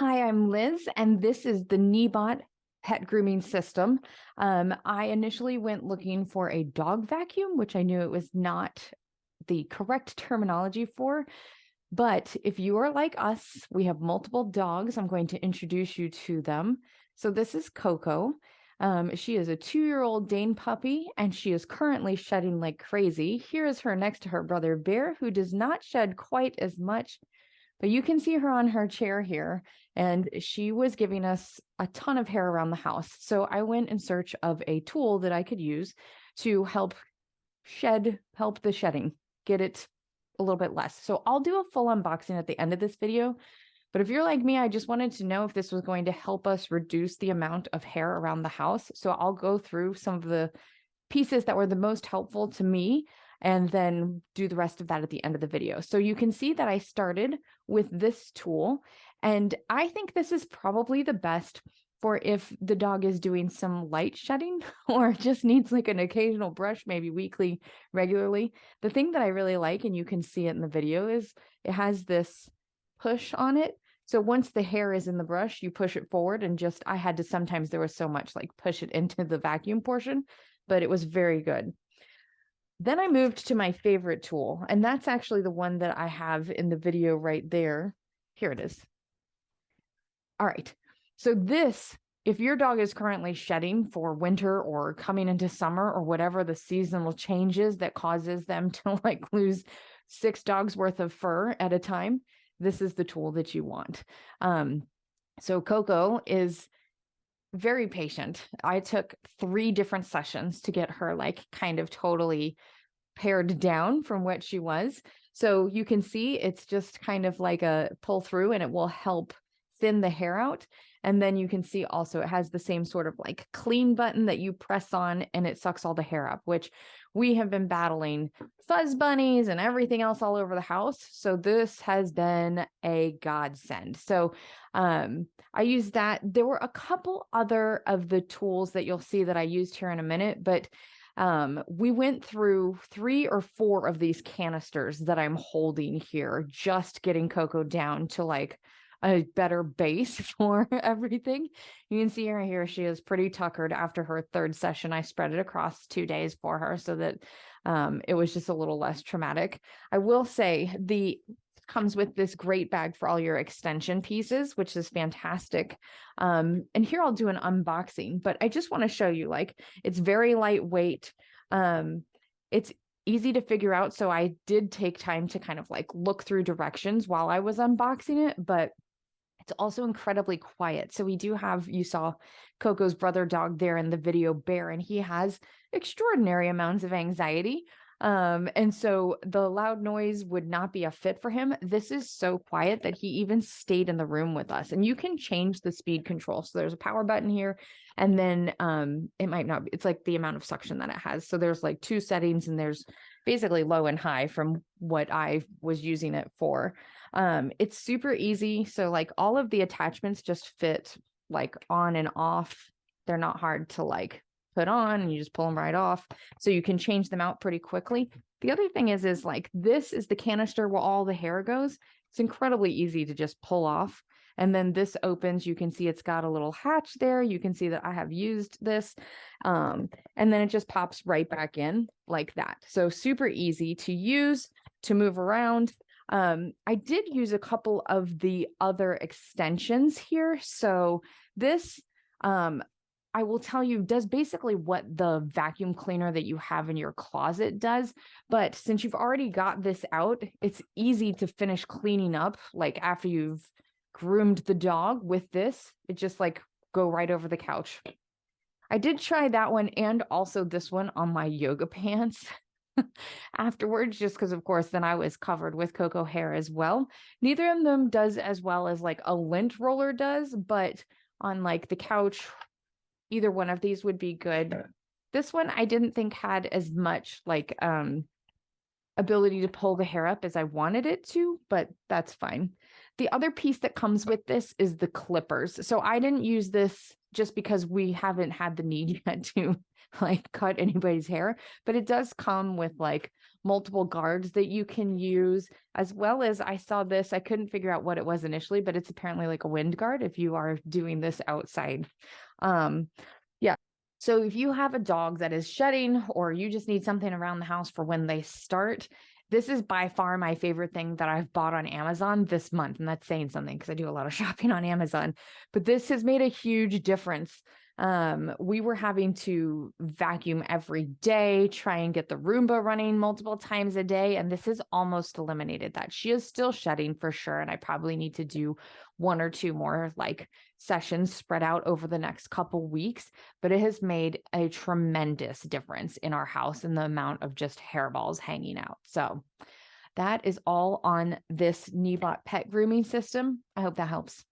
Hi, I'm Liz, and this is the Kneebot pet grooming system. I initially went looking for a dog vacuum, which I knew it was not the correct terminology for. But if you are like us, we have multiple dogs. I'm going to introduce you to them. So this is Coco. She is a 2-year-old Dane puppy, and she is currently shedding like crazy. Here is her next to her brother Bear, who does not shed quite as much, but you can see her on her chair here, and she was giving us a ton of hair around the house. So I went in search of a tool that I could use to help the shedding, get it a little bit less. So I'll do a full unboxing at the end of this video. But if you're like me, I just wanted to know if this was going to help us reduce the amount of hair around the house. So I'll go through some of the pieces that were the most helpful to me and then do the rest of that at the end of the video. So you can see that I started with this tool, and I think this is probably the best for if the dog is doing some light shedding or just needs like an occasional brush, maybe weekly, regularly. The thing that I really like, and you can see it in the video, is it has this push on it. So once the hair is in the brush, you push it forward, and just, I had to, sometimes there was so much like push it into the vacuum portion, but it was very good. Then I moved to my favorite tool, and that's actually the one that I have in the video right there. Here it is. All right. So this, if your dog is currently shedding for winter or coming into summer or whatever the seasonal changes that causes them to like lose 6 dogs worth of fur at a time, this is the tool that you want. So Coco is very patient. I took 3 different sessions to get her like kind of totally pared down from what she was. So you can see it's just kind of like a pull through, and it will help thin the hair out. And then you can see also it has the same sort of like clean button that you press on, and it sucks all the hair up, which we have been battling fuzz bunnies and everything else all over the house. So this has been a godsend. So I used that. There were a couple other of the tools that you'll see that I used here in a minute, but we went through 3 or 4 of these canisters that I'm holding here, just getting Coco down to like a better base for everything. You can see her here. She is pretty tuckered after her 3rd session. I spread it across 2 days for her so that it was just a little less traumatic. I will say the comes with this great bag for all your extension pieces, which is fantastic. And here I'll do an unboxing, but I just want to show you, like, it's very lightweight. It's easy to figure out. So I did take time to kind of like look through directions while I was unboxing it, but it's also incredibly quiet. So we do have, you saw Coco's brother dog there in the video, Bear, and he has extraordinary amounts of anxiety. And so the loud noise would not be a fit for him. This is so quiet that he even stayed in the room with us. And you can change the speed control. So there's a power button here, and then it might not be, it's like the amount of suction that it has. So there's like 2 settings, and there's basically low and high from what I was using it for. It's super easy. So like all of the attachments just fit like on and off. They're not hard to like put on, and you just pull them right off. So you can change them out pretty quickly. The other thing is like, this is the canister where all the hair goes. It's incredibly easy to just pull off. And then this opens, you can see it's got a little hatch there. You can see that I have used this. And then it just pops right back in like that. So super easy to use, to move around. I did use a couple of the other extensions here. So this, I will tell you, does basically what the vacuum cleaner that you have in your closet does. But since you've already got this out, it's easy to finish cleaning up. Like after you've groomed the dog with this, it just like go right over the couch. I did try that one and also this one on my yoga pants afterwards, just because of course then I was covered with Coco hair as well. Neither of them does as well as like a lint roller does, but on like the couch, either one of these would be good. This one I didn't think had as much like ability to pull the hair up as I wanted it to, but that's fine. The other piece that comes with this is the clippers. So I didn't use this just because we haven't had the need yet to like cut anybody's hair, but it does come with like multiple guards that you can use, as well as I saw this. I couldn't figure out what it was initially, but it's apparently like a wind guard if you are doing this outside. Yeah. So if you have a dog that is shedding, or you just need something around the house for when they start, this is by far my favorite thing that I've bought on Amazon this month. And that's saying something because I do a lot of shopping on Amazon, but this has made a huge difference. We were having to vacuum every day, try and get the Roomba running multiple times a day. And this has almost eliminated that. She is still shedding for sure. And I probably need to do 1 or 2 more like sessions spread out over the next couple weeks, but it has made a tremendous difference in our house and the amount of just hairballs hanging out. So that is all on this Kneebot pet grooming system. I hope that helps.